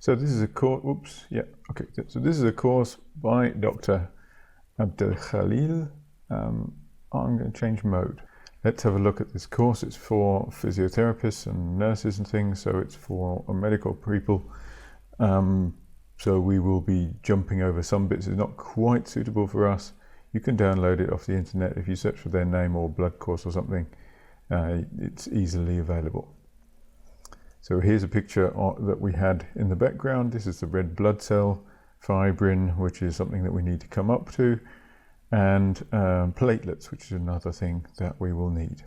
So this is a course, oops, yeah, okay. So this is a course by Dr. Abdelkhalil. I'm going to change mode. Let's have a look at this course. It's for physiotherapists and nurses and things, so it's for medical people. So we will be jumping over some bits. It's not quite suitable for us. You can download it off the internet. If you search for their name or blood course or something, it's easily available. So here's a picture that we had in the background. This is the red blood cell, fibrin, which is something that we need to come up to, and platelets, which is another thing that we will need.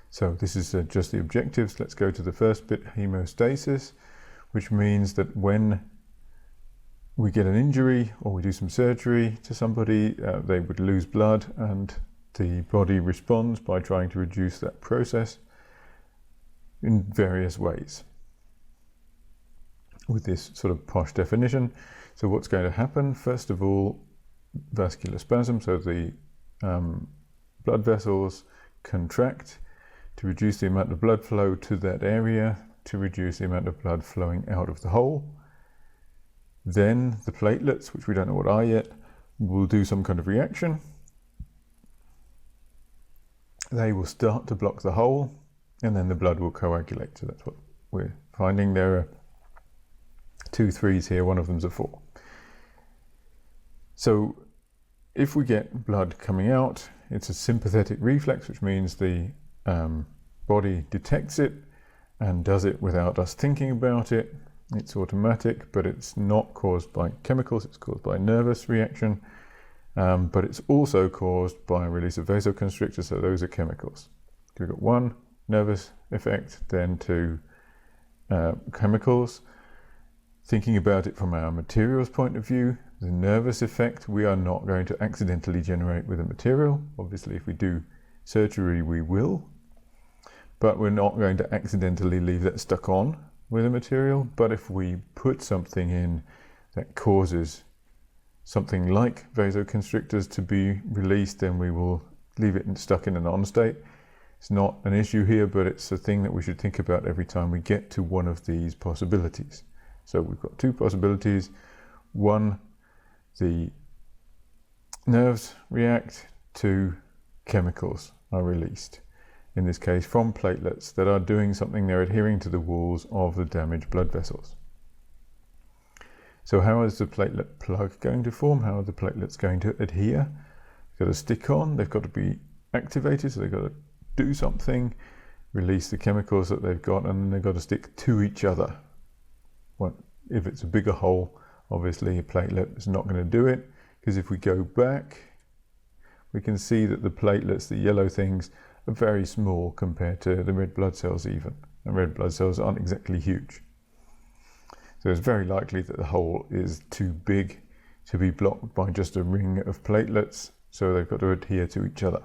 So this is just the objectives. Let's go to the first bit, hemostasis, which means that when we get an injury or we do some surgery to somebody, they would lose blood, and the body responds by trying to reduce that process in various ways with this sort of posh definition. So what's going to happen? First of all, vascular spasm, so the blood vessels contract to reduce the amount of blood flow to that area, to reduce the amount of blood flowing out of the hole. Then the platelets, which we don't know what are yet, will do some kind of reaction. They will start to block the hole, and then the blood will coagulate. So that's what we're finding. There are 2 3s here, one of them's a 4. So if we get blood coming out, it's a sympathetic reflex, which means the body detects it and does it without us thinking about it. It's automatic, but it's not caused by chemicals, it's caused by a nervous reaction, but it's also caused by a release of vasoconstrictors, so those are chemicals. So we've got 1 nervous effect, then 2 chemicals. Thinking about it from our materials point of view, the nervous effect we are not going to accidentally generate with a material. Obviously, if we do surgery, we will, but we're not going to accidentally leave that stuck on with a material. But if we put something in that causes something like vasoconstrictors to be released, then we will leave it stuck in an on state. It's not an issue here, but it's a thing that we should think about every time we get to one of these possibilities. So we've got 2 possibilities. 1, the nerves react, 2, chemicals are released. In this case, from platelets that are doing something, they're adhering to the walls of the damaged blood vessels. So how is the platelet plug going to form? How are the platelets going to adhere? They've got to stick on, they've got to be activated, so they've got to do something, release the chemicals that they've got, and then they've got to stick to each other. Well, if it's a bigger hole, obviously a platelet is not going to do it, because if we go back, we can see that the platelets, the yellow things, are very small compared to the red blood cells even. And red blood cells aren't exactly huge. So it's very likely that the hole is too big to be blocked by just a ring of platelets, so they've got to adhere to each other.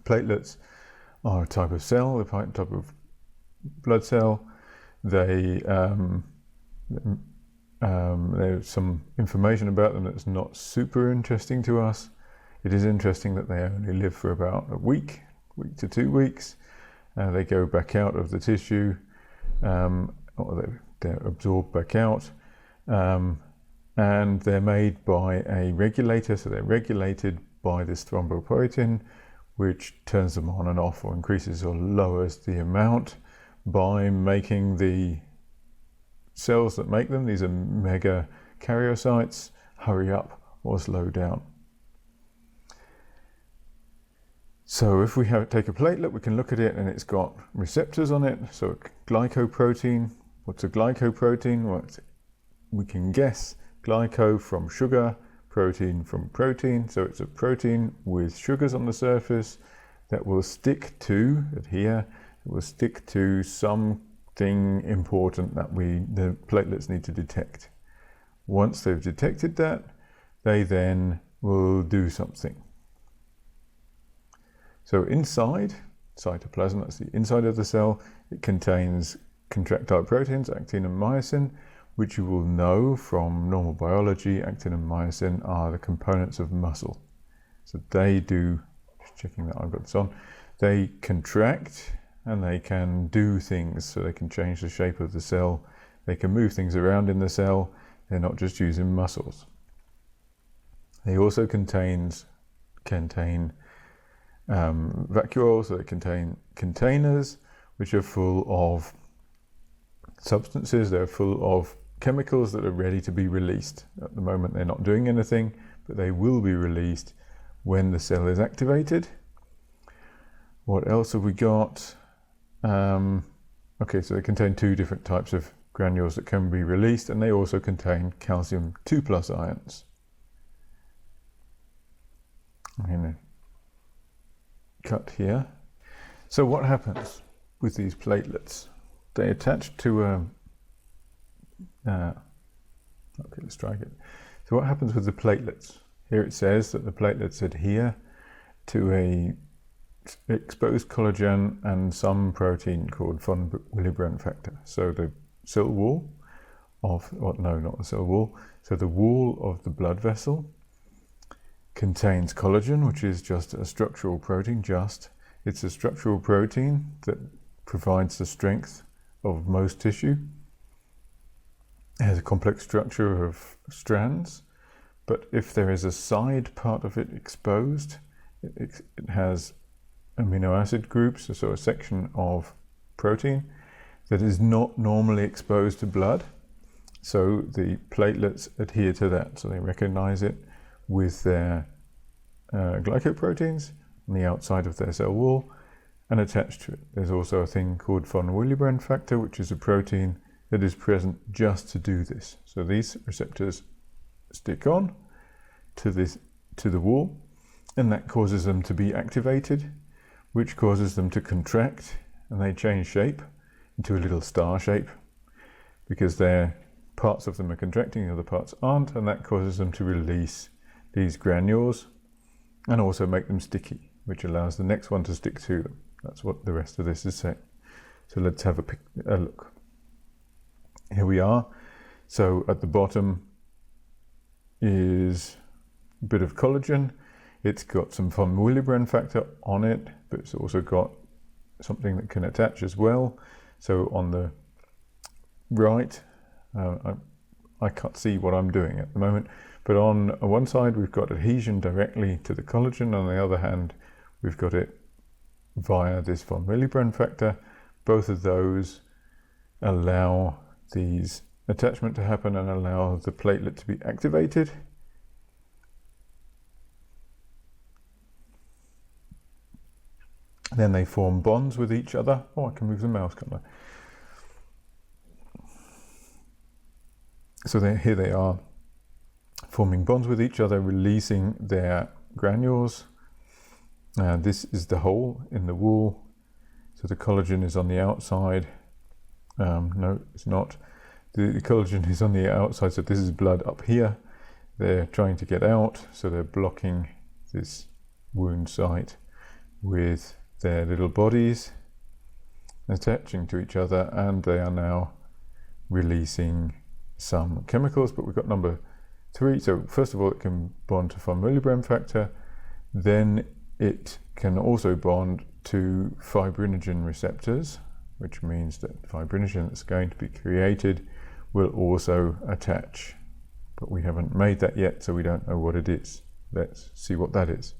Platelets are a type of cell, a type of blood cell. There's some information about them that's not super interesting to us. It is interesting that they only live for about a week to 2 weeks. They go back out of the tissue, or they're absorbed back out, and they're made by a regulator, so they're regulated by this thrombopoietin, which turns them on and off, or increases or lowers the amount by making the cells that make them, these are mega karyocytes, hurry up or slow down. So if we take a platelet, we can look at it and it's got receptors on it. So glycoprotein, what's a glycoprotein? Well, we can guess glyco from sugar, protein from protein. So it's a protein with sugars on the surface that will stick to, adhere, will stick to something important that the platelets need to detect. Once they've detected that, they then will do something. So inside, cytoplasm, that's the inside of the cell, it contains contractile proteins, actin and myosin, which you will know from normal biology. Actin and myosin are the components of muscle. So they do, just checking that I've got this on, they contract and they can do things. So they can change the shape of the cell, they can move things around in the cell, they're not just using muscles. They also contain vacuoles, so they contain containers which are full of substances, they're full of chemicals that are ready to be released. At the moment they're not doing anything, but they will be released when the cell is activated. What else have we got? Okay, so they contain two different types of granules that can be released, and they also contain calcium 2+ ions. I'm going to cut here. So what happens with these platelets? They attach to a okay, let's try again. So what happens with the platelets? Here it says that the platelets adhere to a exposed collagen and some protein called von Willebrand factor. So the cell wall of, no, not the cell wall. So the wall of the blood vessel contains collagen, which is just a structural protein. It's a structural protein that provides the strength of most tissue. It has a complex structure of strands, but if there is a side part of it exposed, it has amino acid groups, so a section of protein that is not normally exposed to blood. So the platelets adhere to that, so they recognize it with their glycoproteins on the outside of their cell wall and attach to it. There's also a thing called von Willebrand factor, which is a protein that is present just to do this. So these receptors stick on to the wall, and that causes them to be activated, which causes them to contract, and they change shape into a little star shape because parts of them are contracting, the other parts aren't, and that causes them to release these granules and also make them sticky, which allows the next one to stick to them. That's what the rest of this is saying. So let's have a look. Here we are. So at the bottom is a bit of collagen. It's got some von Willebrand factor on it, but it's also got something that can attach as well. So on the right, I can't see what I'm doing at the moment, but on one side we've got adhesion directly to the collagen, on the other hand we've got it via this von Willebrand factor. Both of those allow these attachment to happen and allow the platelet to be activated. Then they form bonds with each other. Oh, I can move the mouse, can't I? So here they are, forming bonds with each other, releasing their granules. This is the hole in the wall. So the collagen is on the outside. No, it's not. The collagen is on the outside, so this is blood up here. They're trying to get out, so they're blocking this wound site with their little bodies attaching to each other, and they are now releasing some chemicals. But we've got number 3. So first of all, it can bond to von Willebrand factor, then it can also bond to fibrinogen receptors, which means that fibrinogen that's going to be created will also attach. But we haven't made that yet, so we don't know what it is. Let's see what that is.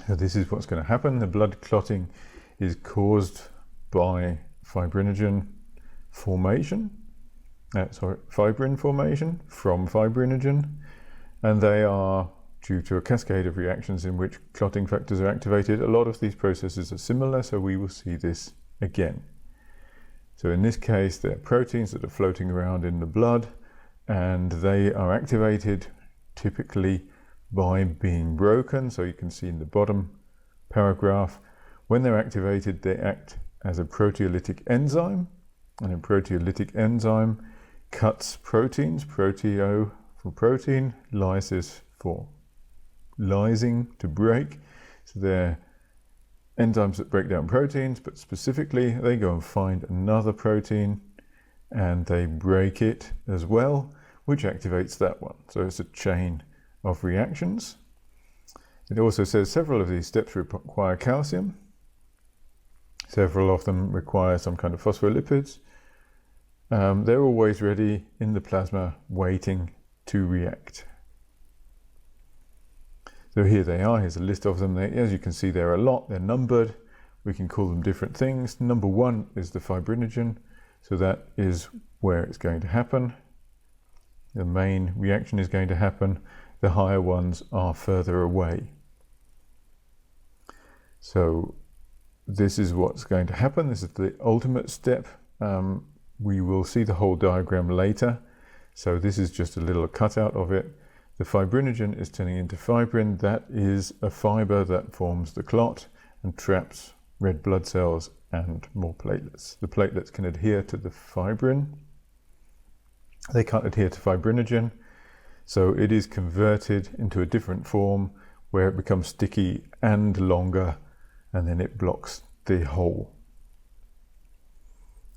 So this is what's going to happen. The blood clotting is caused by fibrinogen formation, fibrin formation from fibrinogen, and they are due to a cascade of reactions in which clotting factors are activated. A lot of these processes are similar, so we will see this again. So in this case, they're proteins that are floating around in the blood, and they are activated typically by being broken. So you can see in the bottom paragraph, when they're activated, they act as a proteolytic enzyme, and a proteolytic enzyme cuts proteins, proteo for protein, lysis for lysing, to break. So they're enzymes that break down proteins, but specifically they go and find another protein and they break it as well, which activates that one. So it's a chain of reactions. It also says several of these steps require calcium, Several of them require some kind of phospholipids. They're always ready in the plasma, waiting to react. So here they are. Here's a list of them. As you can see, there are a lot. They're numbered. We can call them different things. Number 1 is the fibrinogen. So that is where it's going to happen. The main reaction is going to happen. The higher ones are further away. So this is what's going to happen. This is the ultimate step. We will see the whole diagram later. So this is just a little cutout of it. The fibrinogen is turning into fibrin. That is a fiber that forms the clot and traps red blood cells and more platelets. The platelets can adhere to the fibrin. They can't adhere to fibrinogen. So it is converted into a different form where it becomes sticky and longer, and then it blocks the hole.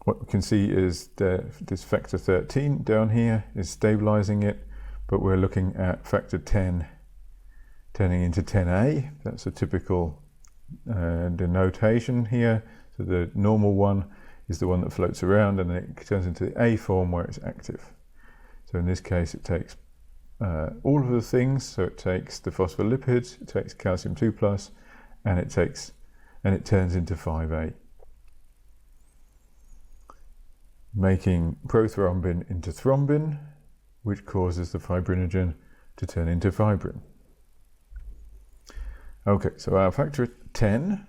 What we can see is this factor 13 down here is stabilizing it, but we're looking at factor 10 turning into 10A. That's a typical denotation here. So the normal one is the one that floats around, and then it turns into the A form where it's active. So in this case, it takes all of the things. So it takes the phospholipids, it takes calcium 2+, and it turns into 5A, making prothrombin into thrombin, which causes the fibrinogen to turn into fibrin. Okay, so our factor 10,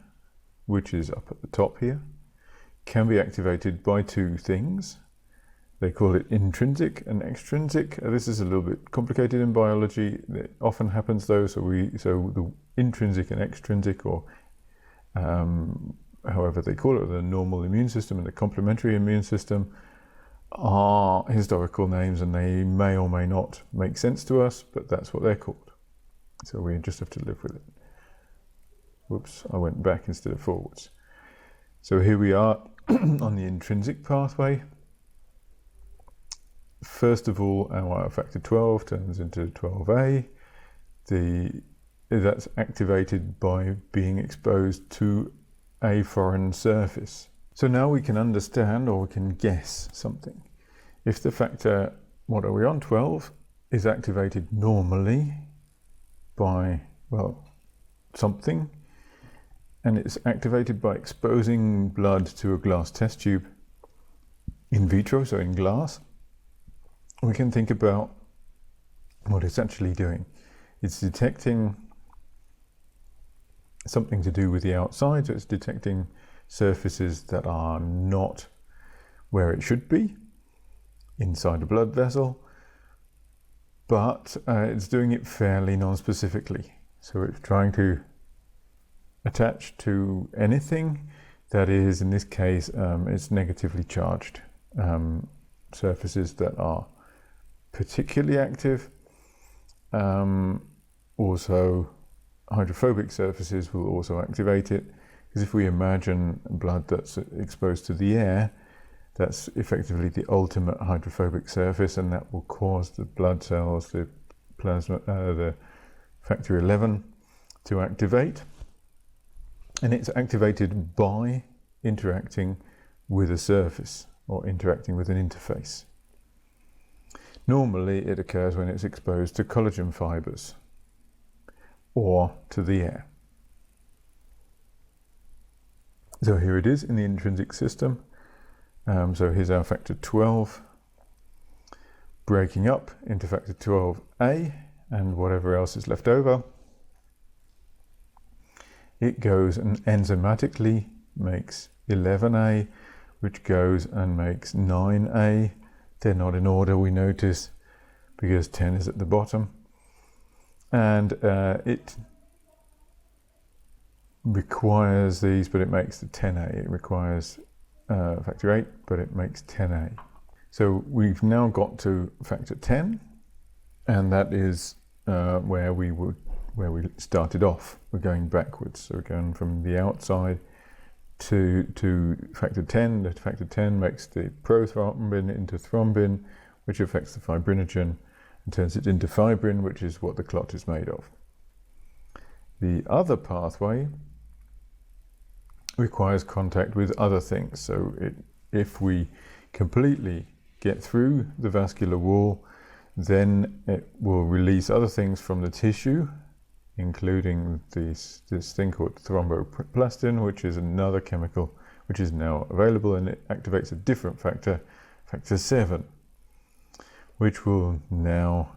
which is up at the top here, can be activated by 2 things. They call it intrinsic and extrinsic. This is a little bit complicated in biology. It often happens though, so the intrinsic and extrinsic, or however they call it, the normal immune system and the complementary immune system, are historical names, and they may or may not make sense to us, but that's what they're called. So we just have to live with it. Whoops, I went back instead of forwards. So here we are on the intrinsic pathway. First of all, our factor 12 turns into 12A. That's activated by being exposed to a foreign surface. So now we can understand, or we can guess something. If the factor, what are we on, 12, is activated normally by, well, something, and it's activated by exposing blood to a glass test tube in vitro, so in glass, we can think about what it's actually doing. It's detecting something to do with the outside, so it's detecting surfaces that are not where it should be inside a blood vessel, but it's doing it fairly non-specifically. So it's trying to attach to anything that is, in this case, it's negatively charged. Surfaces that are particularly active. Also, hydrophobic surfaces will also activate it, because if we imagine blood that's exposed to the air, that's effectively the ultimate hydrophobic surface, and that will cause the blood cells, the plasma, the factor 11 to activate. And it's activated by interacting with a surface or interacting with an interface. Normally it occurs when it's exposed to collagen fibers or to the air. So here it is in the intrinsic system. So here's our factor 12 breaking up into factor 12A and whatever else is left over. It goes and enzymatically makes 11A, which goes and makes 9A. They're not in order, we notice, because 10 is at the bottom. And it requires these, but it makes the 10A. It requires factor 8, but it makes 10A. So we've now got to factor 10, and that is where we started off. We're going backwards, so we're going from the outside to factor 10. The factor 10 makes the prothrombin into thrombin, which affects the fibrinogen and turns it into fibrin, which is what the clot is made of. The other pathway requires contact with other things. So if we completely get through the vascular wall, then it will release other things from the tissue, including this thing called thromboplastin, which is another chemical which is now available, and it activates a different factor, factor 7, which will now,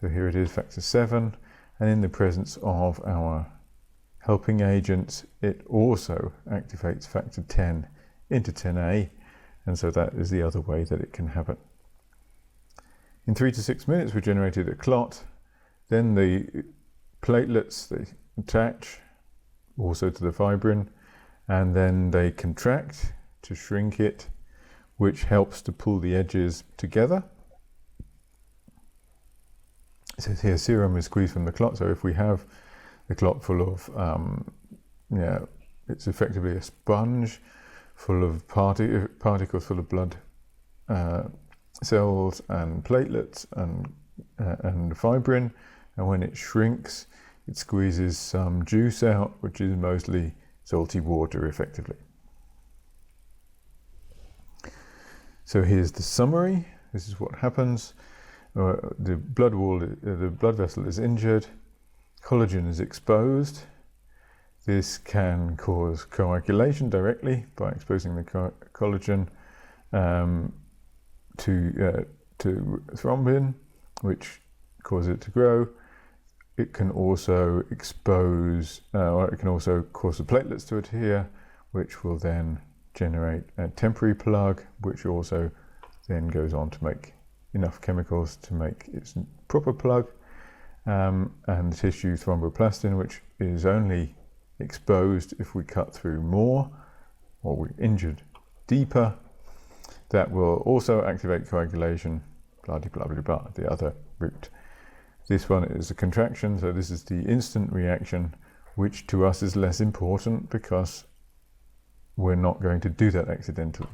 so here it is, factor 7, and in the presence of our helping agents, it also activates factor 10 into 10A, and so that is the other way that it can happen. In 3 to 6 minutes, we generated a clot. Then the platelets, they attach also to the fibrin, and then they contract to shrink it, which helps to pull the edges together. It says here serum is squeezed from the clot. So if we have the clot full of, it's effectively a sponge full of particles full of blood cells and platelets and fibrin, and when it shrinks, it squeezes some juice out, which is mostly salty water, effectively. So here's the summary. This is what happens. The blood vessel is injured. Collagen is exposed. This can cause coagulation directly by exposing the collagen to thrombin, which causes it to grow. It can also expose, or it can also cause the platelets to adhere, which will then generate a temporary plug, which also then goes on to make enough chemicals to make its proper plug, and the tissue thromboplastin, which is only exposed if we cut through more or we're injured deeper. That will also activate coagulation, blah, blah, blah, blah, the other route. This one is a contraction, so this is the instant reaction, which to us is less important because we're not going to do that accidentally.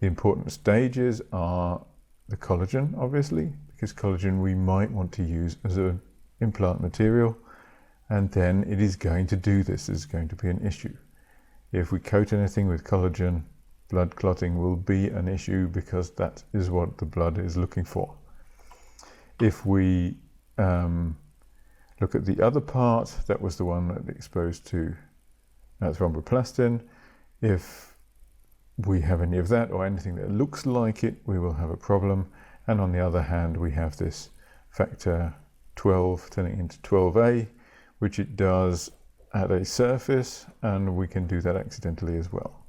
The important stages are the collagen, obviously, because collagen we might want to use as an implant material, and then it is going to do this. This is going to be an issue. If we coat anything with collagen, blood clotting will be an issue because that is what the blood is looking for. If we look at the other part, that was the one that exposed to thromboplastin. If we have any of that or anything that looks like it, we will have a problem. And on the other hand, we have this factor 12 turning into 12A, which it does at a surface, and we can do that accidentally as well.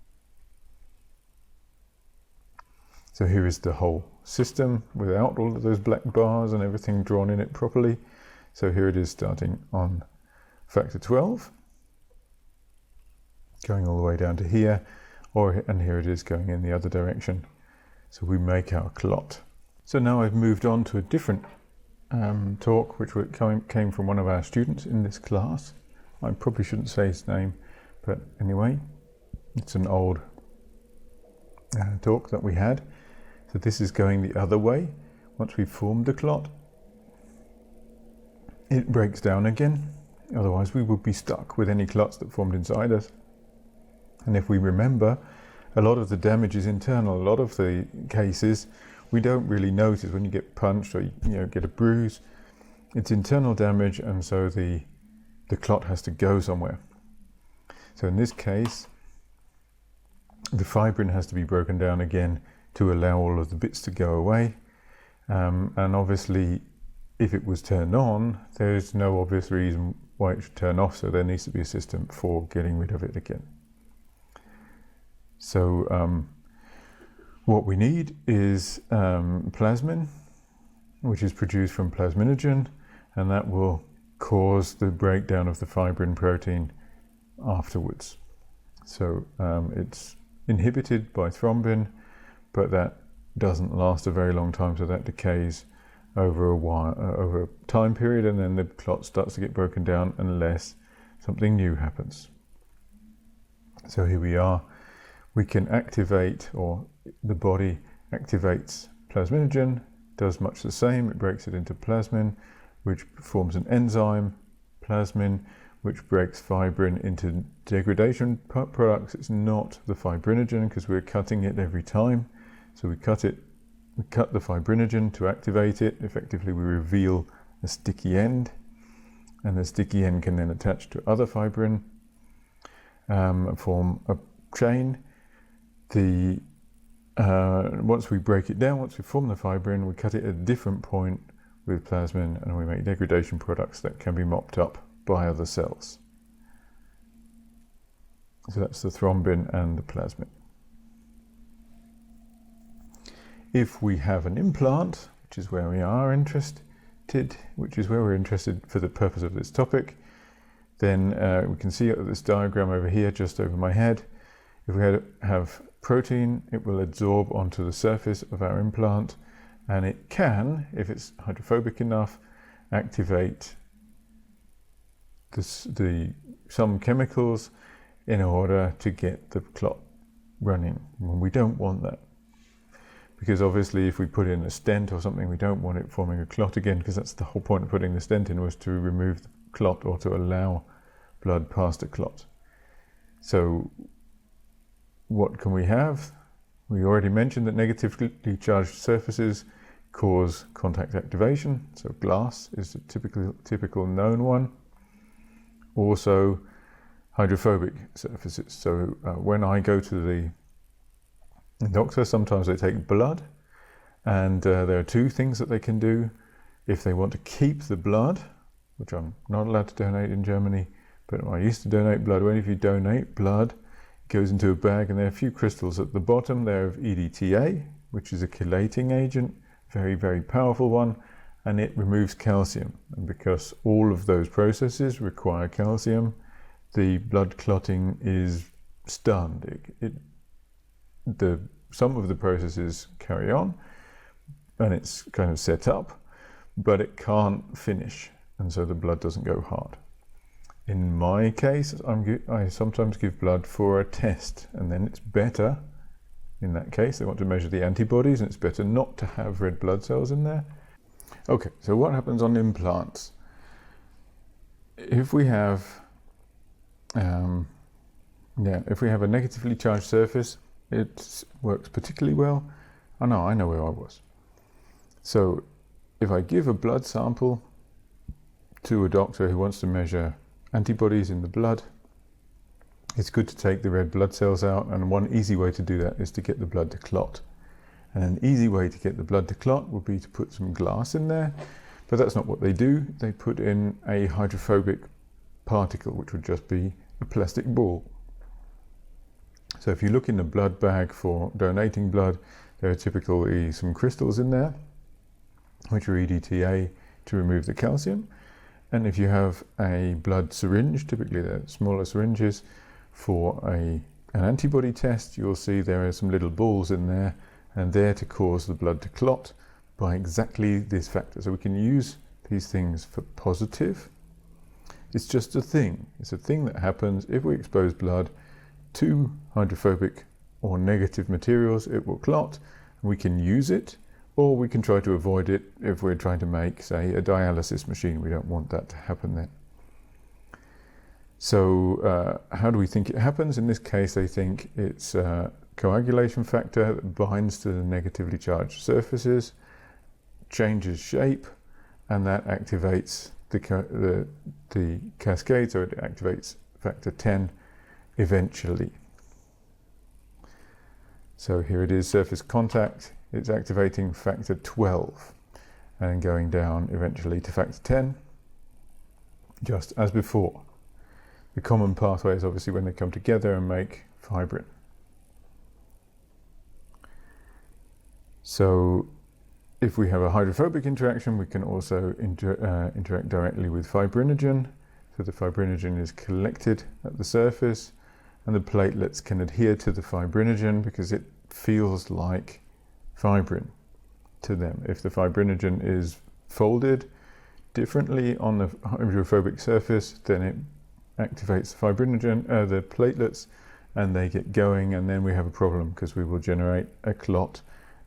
So here is the whole system without all of those black bars and everything drawn in it properly. So here it is starting on factor 12, going all the way down to here, and here it is going in the other direction. So we make our clot. So now I've moved on to a different talk, which came from one of our students in this class. I probably shouldn't say his name, but anyway, it's an old talk that we had. So this is going the other way. Once we've formed the clot, it breaks down again. Otherwise we would be stuck with any clots that formed inside us. And if we remember, a lot of the damage is internal. A lot of the cases we don't really notice when you get punched or get a bruise. It's internal damage, and so the clot has to go somewhere. So in this case, the fibrin has to be broken down again to allow all of the bits to go away. And obviously, if it was turned on, there's no obvious reason why it should turn off, so there needs to be a system for getting rid of it again. So what we need is plasmin, which is produced from plasminogen, and that will cause the breakdown of the fibrin protein afterwards. So it's inhibited by thrombin, but that doesn't last a very long time, so that decays over a time period, and then the clot starts to get broken down unless something new happens. So here we are. We can activate, or the body activates plasminogen, does much the same. It breaks it into plasmin, which forms an enzyme, plasmin, which breaks fibrin into degradation products. It's not the fibrinogen because we're cutting it every time. So we cut the fibrinogen to activate it. Effectively, we reveal a sticky end, and the sticky end can then attach to other fibrin, form a chain. Once we break it down, once we form the fibrin, we cut it at a different point with plasmin, and we make degradation products that can be mopped up by other cells. So that's the thrombin and the plasmin. If we have an implant, which is where we are interested, which is where we're interested for the purpose of this topic, then we can see this diagram over here, just over my head. If we have protein, it will absorb onto the surface of our implant, and it can, if it's hydrophobic enough, activate some chemicals in order to get the clot running. And we don't want that, because obviously if we put in a stent or something, we don't want it forming a clot again, because that's the whole point of putting the stent in, was to remove the clot or to allow blood past a clot. So what can we have? We already mentioned that negatively charged surfaces cause contact activation, so glass is a typical known one. Also hydrophobic surfaces. So when I go to the doctor, sometimes they take blood, and there are two things that they can do. If they want to keep the blood, which I'm not allowed to donate in Germany, but I used to donate blood. When if you donate blood, it goes into a bag, and there are a few crystals at the bottom there of EDTA, which is a chelating agent, very, very powerful one, and it removes calcium. And because all of those processes require calcium, the blood clotting is stunned. Some of the processes carry on, and it's kind of set up, but it can't finish, and so the blood doesn't go hard. In my case, I sometimes give blood for a test, and then it's better, in that case, they want to measure the antibodies, and it's better not to have red blood cells in there. Okay, so what happens on implants? If we have a negatively charged surface, it works particularly well. I know where I was. So if I give a blood sample to a doctor who wants to measure antibodies in the blood, it's good to take the red blood cells out, and one easy way to do that is to get the blood to clot. And an easy way to get the blood to clot would be to put some glass in there, but that's not what they do. They put in a hydrophobic particle, which would just be a plastic ball. So if you look in the blood bag for donating blood, there are typically some crystals in there, which are EDTA to remove the calcium. And if you have a blood syringe, typically they're smaller syringes, for an antibody test, you'll see there are some little balls in there, and they're to cause the blood to clot by exactly this factor. So we can use these things for positive. It's just a thing. It's a thing that happens if we expose blood to hydrophobic or negative materials. It will clot. We can use it, or we can try to avoid it if we're trying to make, say, a dialysis machine. We don't want that to happen then. So how do we think it happens? In this case, they think it's a coagulation factor that binds to the negatively charged surfaces, changes shape, and that activates the cascade, so it activates factor 10 eventually. So here it is, surface contact, it's activating factor 12 and going down eventually to factor 10, just as before. The common pathway is obviously when they come together and make fibrin. So if we have a hydrophobic interaction, we can also interact directly with fibrinogen. So the fibrinogen is collected at the surface, and the platelets can adhere to the fibrinogen because it feels like fibrin to them. If the fibrinogen is folded differently on the hydrophobic surface, then it activates the fibrinogen, the platelets, and they get going, and then we have a problem because we will generate a clot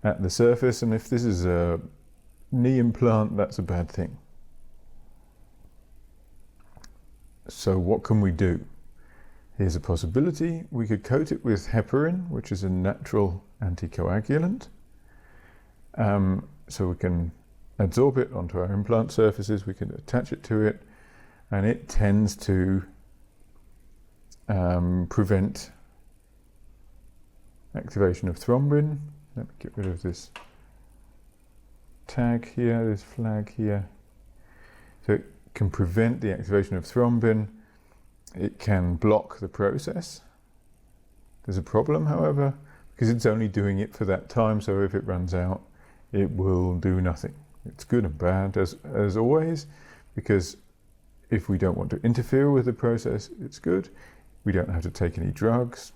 at the surface. And if this is a knee implant, that's a bad thing. So what can we do? Here's a possibility. We could coat it with heparin, which is a natural anticoagulant. So we can absorb it onto our implant surfaces, we can attach it to it, and it tends to prevent activation of thrombin. Let me get rid of this tag here, this flag here. So it can prevent the activation of thrombin. It can block the process. There's a problem, however, because it's only doing it for that time, so if it runs out, it will do nothing. It's good and bad, as always, because if we don't want to interfere with the process, it's good. We don't have to take any drugs,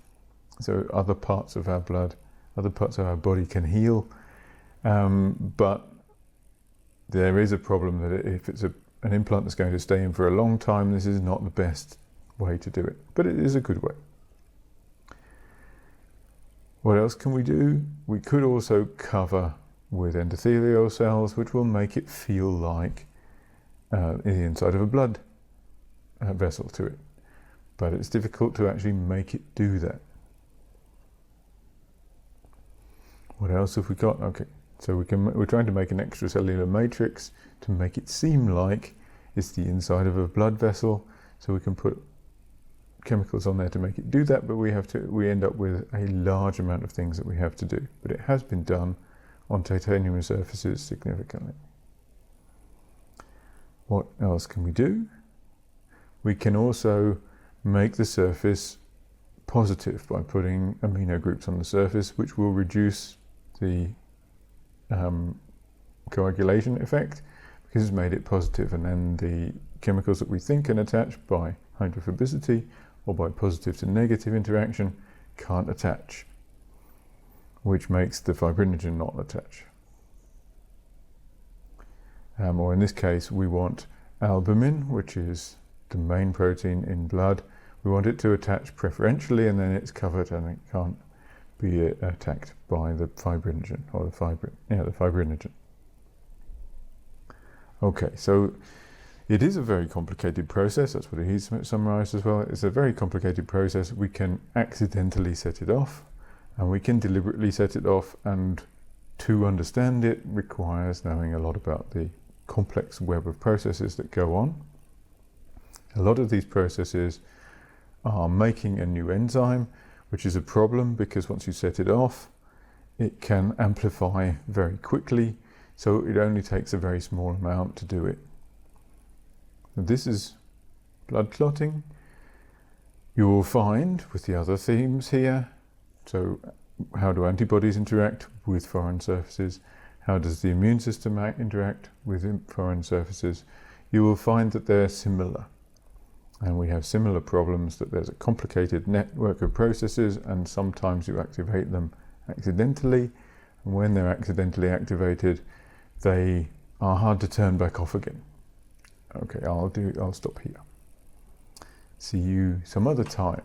so other parts of our blood, other parts of our body can heal, but there is a problem that if it's an implant that's going to stay in for a long time, this is not the best way to do it, but it is a good way. What else can we do? We could also cover with endothelial cells, which will make it feel like the inside of a blood vessel to it, but it's difficult to actually make it do that. What else have we got? Okay, so we're trying to make an extracellular matrix to make it seem like it's the inside of a blood vessel, so we can put chemicals on there to make it do that, but we end up with a large amount of things that we have to do. But it has been done on titanium surfaces significantly. What else can we do? We can also make the surface positive by putting amino groups on the surface, which will reduce the coagulation effect because it's made it positive, and then the chemicals that we think can attach by hydrophobicity or by positive to negative interaction can't attach, which makes the fibrinogen not attach. Or in this case, we want albumin, which is the main protein in blood. We want it to attach preferentially, and then it's covered and it can't be attacked by the fibrinogen, or the fibrinogen. Okay, so it is a very complicated process. That's what he's summarized as well. It's a very complicated process. We can accidentally set it off, and we can deliberately set it off, and to understand it requires knowing a lot about the complex web of processes that go on. A lot of these processes are making a new enzyme, which is a problem because once you set it off, it can amplify very quickly, so it only takes a very small amount to do it. This is blood clotting. You will find with the other themes here, so how do antibodies interact with foreign surfaces? How does the immune system interact with foreign surfaces? You will find that they're similar. And we have similar problems, that there's a complicated network of processes, and sometimes you activate them accidentally. And when they're accidentally activated, they are hard to turn back off again. Okay, I'll stop here. See you some other time.